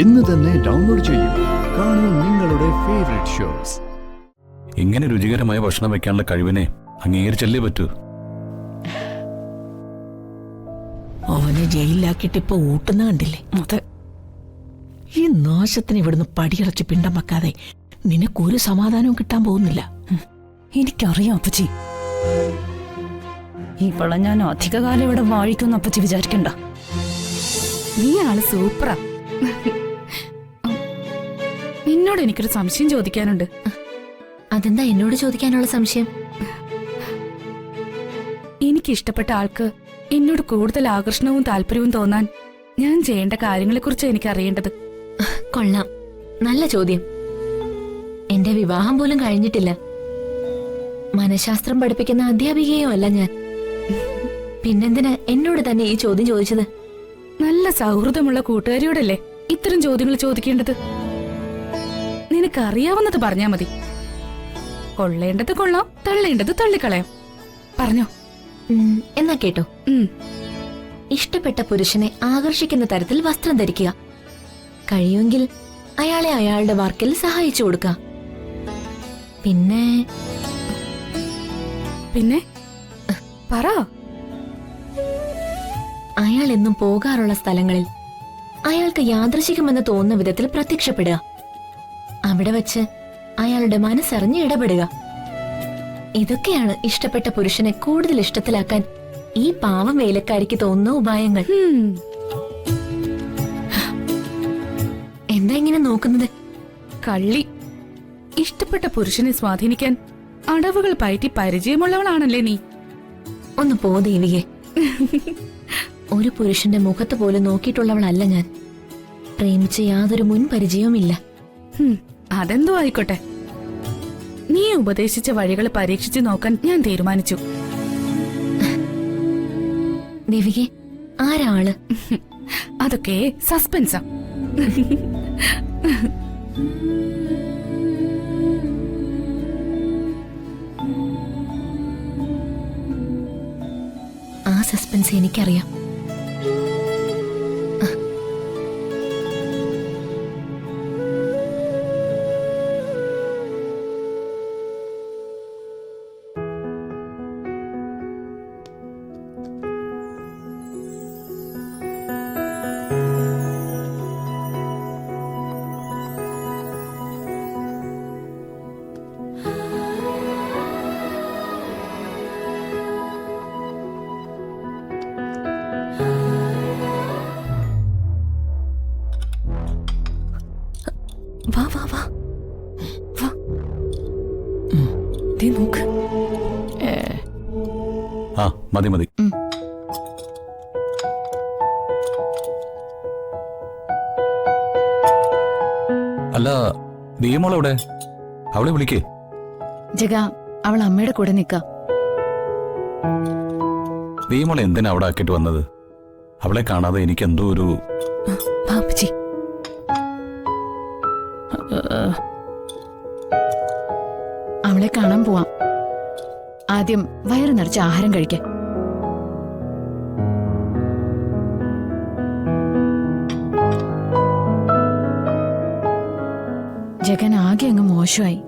ഇന്ന് തന്നെ ഡൗൺലോഡ് ചെയ്യൂ. കാണൂ നിങ്ങളുടെ ഫേവറേറ്റ് ഷോസ്. ഇങ്ങനെ രുചികരമായ ഭക്ഷണം വെക്കാനുള്ള കഴിവിനെ അംഗീകരിച്ചല്ലേ പറ്റൂ. അവനെ ജയിലിലാക്കിയിട്ട് ഇപ്പൊ ഊട്ടുന്ന കണ്ടില്ലേ? അതെ. ഈ നാശത്തിന് ഇവിടുന്ന് പടിയടച്ച് പിണ്ടം വെക്കാതെ നിനക്കൊരു സമാധാനവും കിട്ടാൻ പോകുന്നില്ല. എനിക്കറിയാം അപ്പച്ചി. ഇവളെ ഞാൻ അധികകാലം ഇവിടെ വാഴിക്കുമെന്ന് അപ്പച്ചി വിചാരിക്കണ്ട. നീ ആള് സൂപ്പറാ. നിന്നോട് എനിക്കൊരു സംശയം ചോദിക്കാനുണ്ട്. അതെന്താ എന്നോട് ചോദിക്കാനുള്ള സംശയം? എനിക്കിഷ്ടപ്പെട്ട ആൾക്ക് എന്നോട് കൂടുതൽ ആകർഷണവും താല്പര്യവും തോന്നാൻ ഞാൻ ചെയ്യേണ്ട കാര്യങ്ങളെക്കുറിച്ച് എനിക്ക് അറിയേണ്ടത്. കൊള്ളാം, നല്ല ചോദ്യം. എന്റെ വിവാഹം പോലും കഴിഞ്ഞിട്ടില്ല. മനഃശാസ്ത്രം പഠിപ്പിക്കുന്ന അധ്യാപികയോ അല്ല ഞാൻ. പിന്നെന്തിനാ എന്നോട് തന്നെ ഈ ചോദ്യം ചോദിച്ചത്? നല്ല സൗഹൃദമുള്ള കൂട്ടുകാരിയോടല്ലേ ഇത്തരം ചോദ്യങ്ങൾ ചോദിക്കേണ്ടത്? നിനക്കറിയാവുന്നത് പറഞ്ഞാ മതി. കൊള്ളേണ്ടത് കൊള്ളാം, തള്ളേണ്ടത് തള്ളിക്കളയാം. പറഞ്ഞോ. എന്നാ കേട്ടോ. ഇഷ്ടപ്പെട്ട പുരുഷനെ ആകർഷിക്കുന്ന തരത്തിൽ വസ്ത്രം ധരിക്കുക. കഴിയുമെങ്കിൽ അയാളെ അയാളുടെ വർക്കിൽ സഹായിച്ചു കൊടുക്കുക. പിന്നെ പിന്നെ പറ. അയാൾ എന്നും പോകാറുള്ള സ്ഥലങ്ങളിൽ അയാൾക്ക് യാദൃശികമെന്ന് തോന്നുന്ന വിധത്തിൽ പ്രത്യക്ഷപ്പെടുക. അവിടെ വച്ച് അയാളുടെ മനസ്സറിഞ്ഞ് ഇടപെടുക. ഇതൊക്കെയാണ് ഇഷ്ടപ്പെട്ട പുരുഷനെ കൂടുതൽ ഇഷ്ടത്തിലാക്കാൻ ഈ പാവം വേലക്കാരിക്ക് തോന്നുന്ന ഉപായങ്ങൾ. എന്താ ഇങ്ങനെ നോക്കുന്നത്? കള്ളി. ഇഷ്ടപ്പെട്ട പുരുഷനെ സ്വാധീനിക്കാൻ അടവുകൾ പയറ്റി പരിചയമുള്ളവളാണല്ലേ നീ. ഒന്ന് പോ ദേവികെ. ഒരു പുരുഷന്റെ മുഖത്ത് പോലും നോക്കിയിട്ടുള്ളവളല്ല ഞാൻ. പ്രേമിച്ച് യാതൊരു മുൻ പരിചയവുമില്ല. അതെന്തോ ആയിക്കോട്ടെ. നീ ഉപദേശിച്ച വഴികൾ പരീക്ഷിച്ചു നോക്കാൻ ഞാൻ തീരുമാനിച്ചു. ദേവികെ, ആരാള്? അതൊക്കെ സസ്പെൻസാ. ആ സസ്പെൻസ് എനിക്കറിയാം. വാ വാ വാ വാ. നോക്ക്. ആ മതി മതി. അല്ല ദീമോളെവിടെ? അവളെ വിളിക്കേ. ജഗ, അവൾ അമ്മയുടെ കൂടെ നിക്ക. ദീമോളെ എന്തിനാ അവിടെ ആക്കിയിട്ട് വന്നത്? അവളെ കാണാതെ എനിക്ക് എന്തോ ഒരു... പാപ്പച്ചി, അവളെ കാണാൻ പോവാം. ആദ്യം വയറ് നിറച്ച് ആഹാരം കഴിക്കാൻ. ജഗൻ ആകെ അങ്ങ് മോശമായി.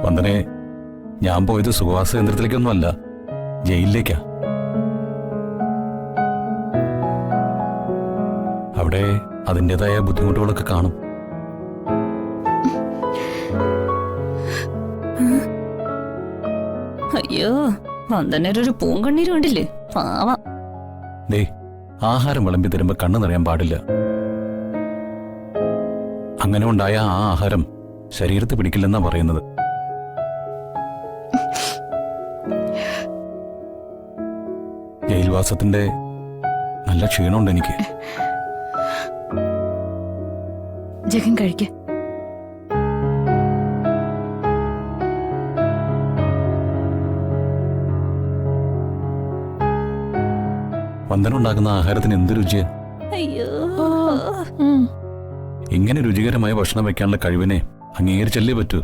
വന്ദനെ, ഞാൻ പോയത് സുഖവാസ കേന്ദ്രത്തിലേക്കൊന്നുമല്ല, ജയിലിലേക്കാ. അവിടെ അതിൻ്റെതായ ബുദ്ധിമുട്ടുകളൊക്കെ കാണും. അയ്യോ, വന്ദനൊരു പൂങ്കണ്ണീര് കണ്ടില്ലേ? പാവം. ദേ, ആഹാരം വിളമ്പി തരുമ്പോ കണ്ണു നിറയാൻ പാടില്ല. അങ്ങനെ ഉണ്ടായ ആ ആഹാരം ശരീരത്ത് പിടിക്കില്ലെന്നാ പറയുന്നത്. ജയിൽവാസത്തിന്റെ നല്ല ക്ഷീണമുണ്ട് എനിക്ക്. ജഗൻ കഴിക്ക. വന്ദനുണ്ടാക്കുന്ന ആഹാരത്തിന് എന്ത് രുചിയാ! അയ്യോ, ഇങ്ങനെ രുചികരമായ ഭക്ഷണം വെക്കാനുള്ള കഴിവിനെ അംഗീകരിച്ചല്ലേ പറ്റൂ.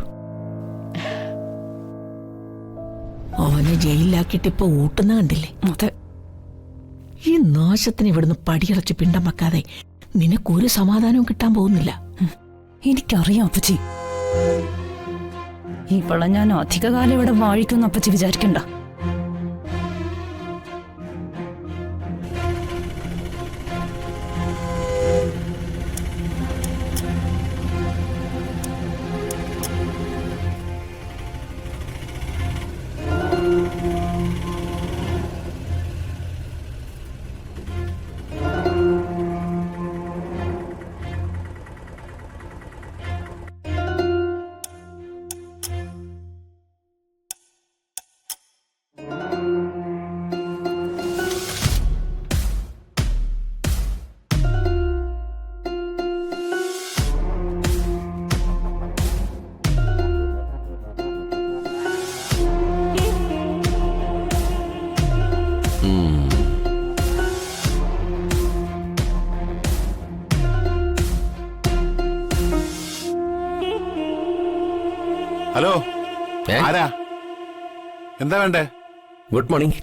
അവനെ ജയിലിലാക്കിയിട്ട് ഇപ്പൊ ഊട്ടുന്ന കണ്ടില്ലേ? അതെ. ഈ നാശത്തിന് ഇവിടുന്ന് പടിയടച്ച് പിണ്ടം വെക്കാതെ നിനക്കൊരു സമാധാനവും കിട്ടാൻ പോകുന്നില്ല. എനിക്കറിയാം അപ്പച്ചി. ഇവളെ ഞാൻ അധികകാലം ഇവിടെ വാഴിക്കുന്ന അപ്പച്ചി വിചാരിക്കണ്ട. ഹലോ, ആരാ? എന്താ വേണ്ടേ? Good morning.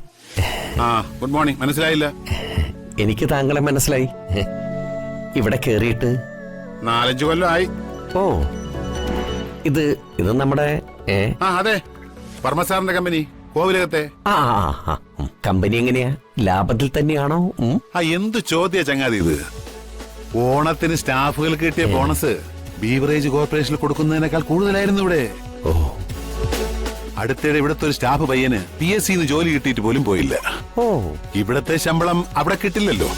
Good morning. മനസ്സിലായില്ല. എനിക്ക് താങ്കളെ മനസ്സിലായി. ഇവിടെ കേറിയിട്ട് 4-5 കൊല്ലമായി. ഓ, ഇത് നമ്മുടെ അതെ, വർമ്മസാറിന്റെ കമ്പനി കോവിലകത്തെ. കമ്പനി എങ്ങനെയാ? ലാഭത്തിൽ തന്നെയാണോ? എന്ത് ചോദ്യ ചങ്ങാതി ഇത്? ഓണത്തിന് സ്റ്റാഫുകൾക്ക് കിട്ടിയ ബോണസ് ബീവറേജ് കോർപ്പറേഷനിൽ കൊടുക്കുന്നതിനേക്കാൾ കൂടുതലായിരുന്നു ഇവിടെ. ഓ, അടുത്തിടെ ഇവിടുത്തെ ഒരു സ്റ്റാഫ് പയ്യന് PSC ജോലി കിട്ടിയിട്ട് പോലും പോയില്ല. ഓ, ഇവിടത്തെ ശമ്പളം അവിടെ കിട്ടില്ലല്ലോ.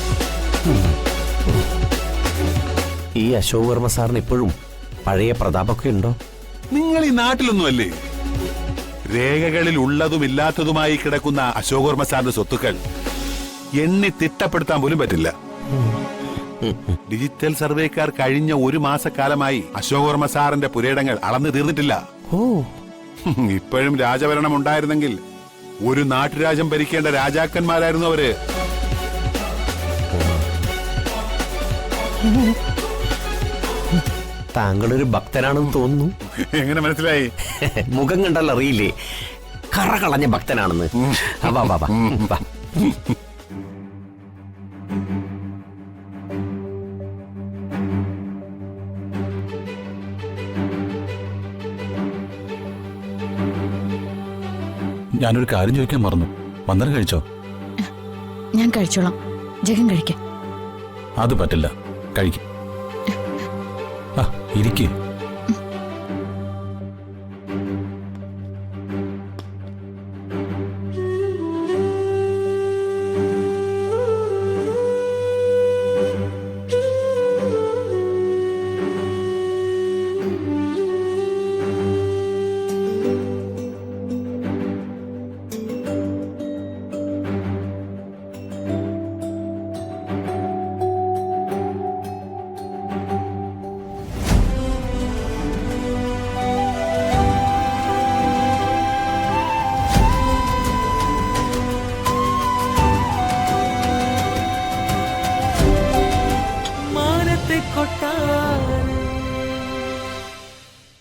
ഈ അശോക് വർമ്മ സാറിന് ഇപ്പോഴും പഴയ പ്രതാപമൊക്കെ ഉണ്ടോ? നിങ്ങൾ ഈ നാട്ടിലൊന്നുമല്ലേ? രേഖകളിൽ ഉള്ളതും ഇല്ലാത്തതുമായി കിടക്കുന്ന അശോക് വർമ്മ സാറിന്റെ സ്വത്തുക്കൾ എണ്ണി തിട്ടപ്പെടുത്താൻ പോലും പറ്റില്ല. ഡിജിറ്റൽ സർവേക്കാർ കഴിഞ്ഞ 1 മാസക്കാലമായി അശോക് വർമ്മ സാറിന്റെ പുരയിടങ്ങൾ അളന്നു തീർന്നിട്ടില്ല. ഓ, ഇപ്പോഴും രാജഭരണം ഉണ്ടായിരുന്നെങ്കിൽ ഒരു നാട്ടുരാജ്യം ഭരിക്കേണ്ട രാജാക്കന്മാരായിരുന്നു അവര്. താങ്കളൊരു ഭക്തനാണെന്ന് തോന്നുന്നു. എങ്ങനെ മനസ്സിലായി? മുഖം കണ്ടാൽ അറിയില്ലേ കറ കളഞ്ഞ ഭക്തനാണെന്ന്. വാ വാ വാ വാ. ഞാനൊരു കാര്യം ചോദിക്കാൻ മറന്നു. വന്നരം കഴിച്ചോ? ഞാൻ കഴിച്ചോളാം. ജഗൻ കഴിക്കാം. അത് പറ്റില്ല, കഴിക്കും. ഇരിക്കേ.